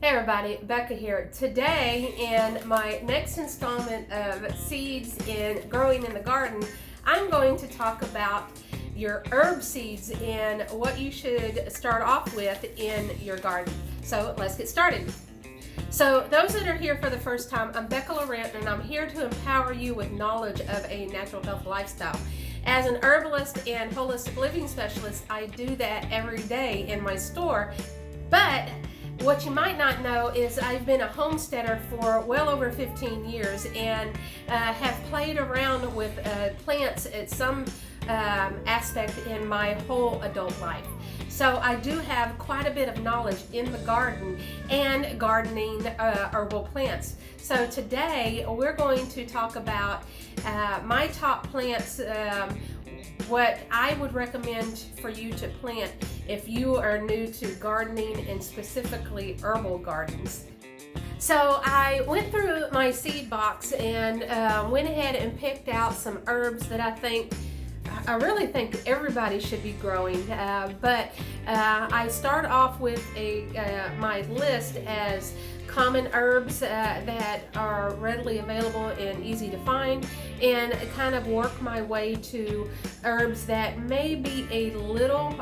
Hey everybody, Bekka here. Today, in my next installment of Seeds in Growing in the Garden, I'm going to talk about your herb seeds and what you should start off with in your garden. So let's get started. So those that are here for the first time, I'm Bekka Laurent, and I'm here to empower you with knowledge of a natural health lifestyle. As an herbalist and holistic living specialist, I do that every day in my store. But what you might not know is I've been a homesteader for well over 15 years and have played around with plants at some aspect in my whole adult life. So I do have quite a bit of knowledge in the garden and gardening herbal plants. So today we're going to talk about my top plants, what I would recommend for you to plant if you are new to gardening and specifically herbal gardens. So I went through my seed box and went ahead and picked out some herbs that I really think everybody should be growing, but I start off with my list as common herbs that are readily available and easy to find, and kind of work my way to herbs that may be a little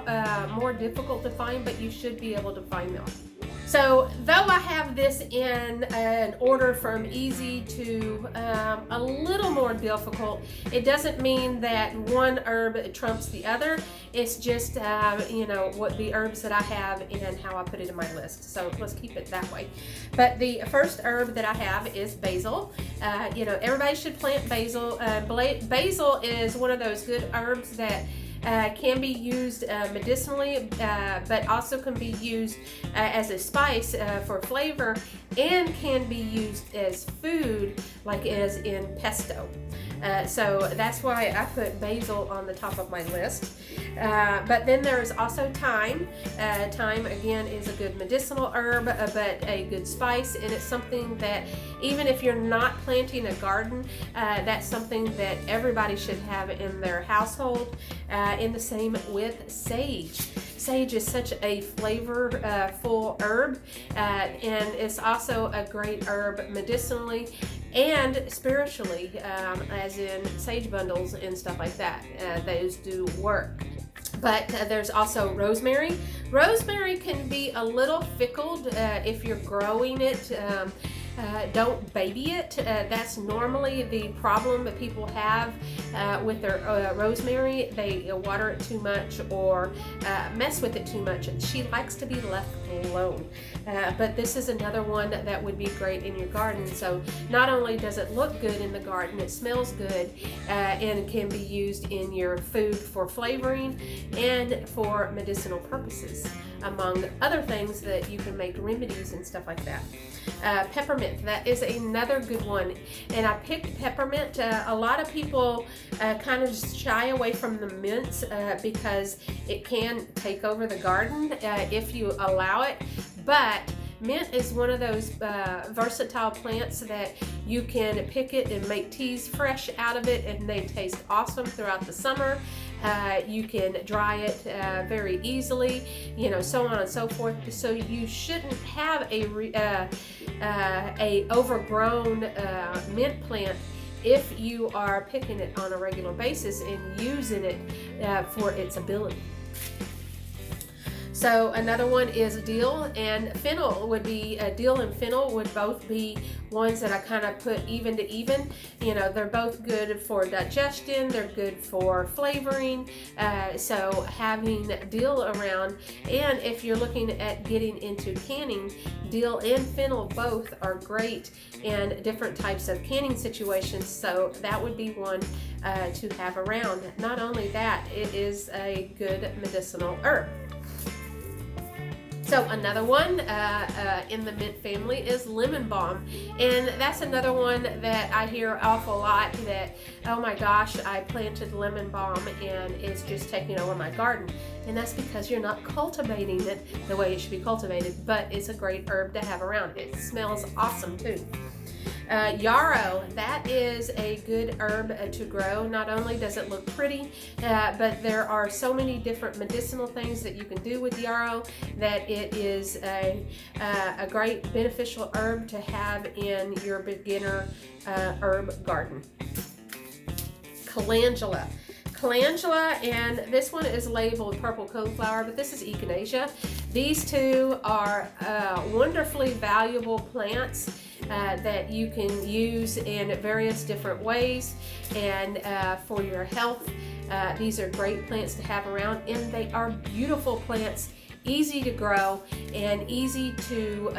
more difficult to find, but you should be able to find them. So though I have this in an order from easy to a little more difficult, it doesn't mean that one herb trumps the other. It's just what the herbs that I have and how I put it in my list. So let's keep it that way. But the first herb that I have is basil. Everybody should plant basil. Basil is one of those good herbs that can be used medicinally, but also can be used as a spice for flavor, and can be used as food, like as in pesto. So that's why I put basil on the top of my list. But then there's also thyme. Thyme, again, is a good medicinal herb, but a good spice, and it's something that even if you're not planting a garden, that's something that everybody should have in their household. And the same with sage. Sage is such a flavorful herb, and it's also a great herb medicinally and spiritually, as in sage bundles and stuff like that. Those do work. But there's also rosemary. Rosemary can be a little fickle if you're growing it. Don't baby it. That's normally the problem that people have with their rosemary. They water it too much or mess with it too much. She likes to be left alone. But this is another one that would be great in your garden. So not only does it look good in the garden, it smells good, and can be used in your food for flavoring and for medicinal purposes, among other things that you can make remedies and stuff like that. Peppermint, that is another good one, and I picked peppermint. A lot of people kind of shy away from the mints because it can take over the garden if you allow it, but mint is one of those versatile plants that you can pick it and make teas fresh out of it, and they taste awesome throughout the summer. You can dry it very easily, so on and so forth. So you shouldn't have a overgrown mint plant if you are picking it on a regular basis and using it for its ability. So another one is dill and fennel. Dill and fennel would both be ones that I kind of put even to even. They're both good for digestion. They're good for flavoring. So having dill around, and if you're looking at getting into canning, dill and fennel both are great in different types of canning situations. So that would be one to have around. Not only that, it is a good medicinal herb. So another one in the mint family is lemon balm, and that's another one that I hear awful lot that, oh my gosh, I planted lemon balm and it's just taking over my garden. And that's because you're not cultivating it the way it should be cultivated, but it's a great herb to have around. It smells awesome too. Yarrow, that is a good herb to grow. Not only does it look pretty, but there are so many different medicinal things that you can do with yarrow that it is a great beneficial herb to have in your beginner herb garden. Calendula. And this one is labeled purple coneflower, but this is echinacea. These two are wonderfully valuable plants that you can use in various different ways, and for your health, these are great plants to have around, and they are beautiful plants, easy to grow and easy to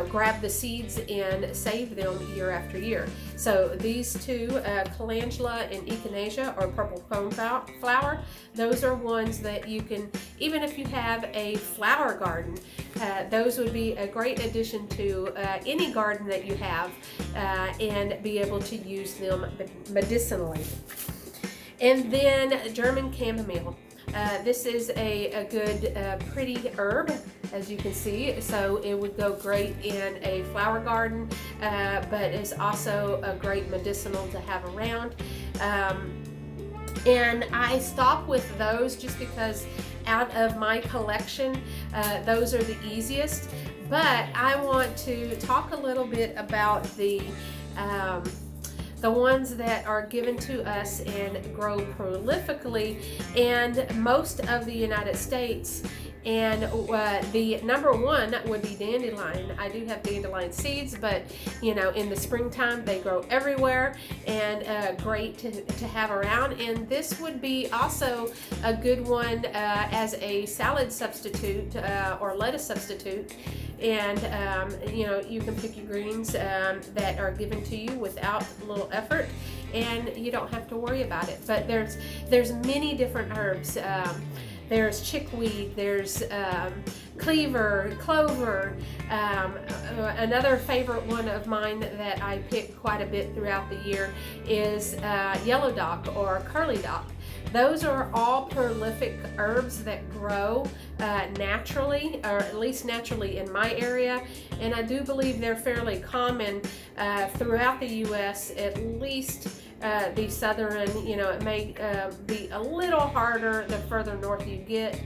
grab the seeds and save them year after year. So these two, calendula and echinacea, or purple coneflower, those are ones that you can, even if you have a flower garden, those would be a great addition to any garden that you have, and be able to use them medicinally. And then German chamomile. This is a good pretty herb, as you can see, so it would go great in a flower garden, but is also a great medicinal to have around. And I stop with those just because out of my collection, those are the easiest, but I want to talk a little bit about the ones that are given to us and grow prolifically in most of the United States. And the number one would be dandelion. I do have dandelion seeds, but in the springtime they grow everywhere, and great to have around. And this would be also a good one as a salad substitute or lettuce substitute. And you can pick your greens that are given to you without a little effort, and you don't have to worry about it. But there's many different herbs. There's chickweed, there's clover. Another favorite one of mine that I pick quite a bit throughout the year is yellow dock or curly dock. Those are all prolific herbs that grow naturally, or at least naturally in my area, and I do believe they're fairly common throughout the U.S., at least the southern. It may be a little harder the further north you get,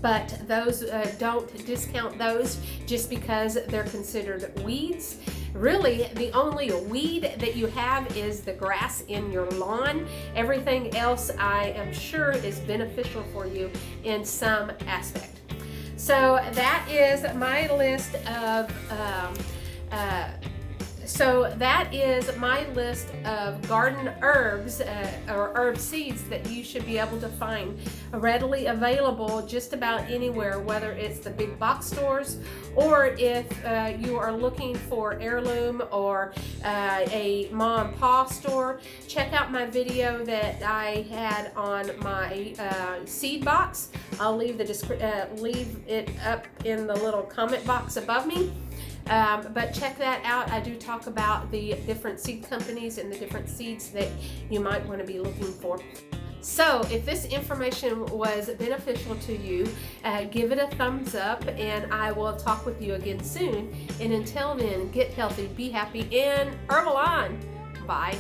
but those don't discount those just because they're considered weeds. Really, the only weed that you have is the grass in your lawn. Everything else, I am sure, is beneficial for you in some aspect. So that is my list of garden herbs or herb seeds that you should be able to find readily available just about anywhere, whether it's the big box stores, or if you are looking for heirloom or a mom and pop store. Check out my video that I had on my seed box. I'll leave it up in the little comment box above me. But check that out. I do talk about the different seed companies and the different seeds that you might want to be looking for. So if this information was beneficial to you, give it a thumbs up, and I will talk with you again soon. And until then, get healthy, be happy, and herbal on. Bye.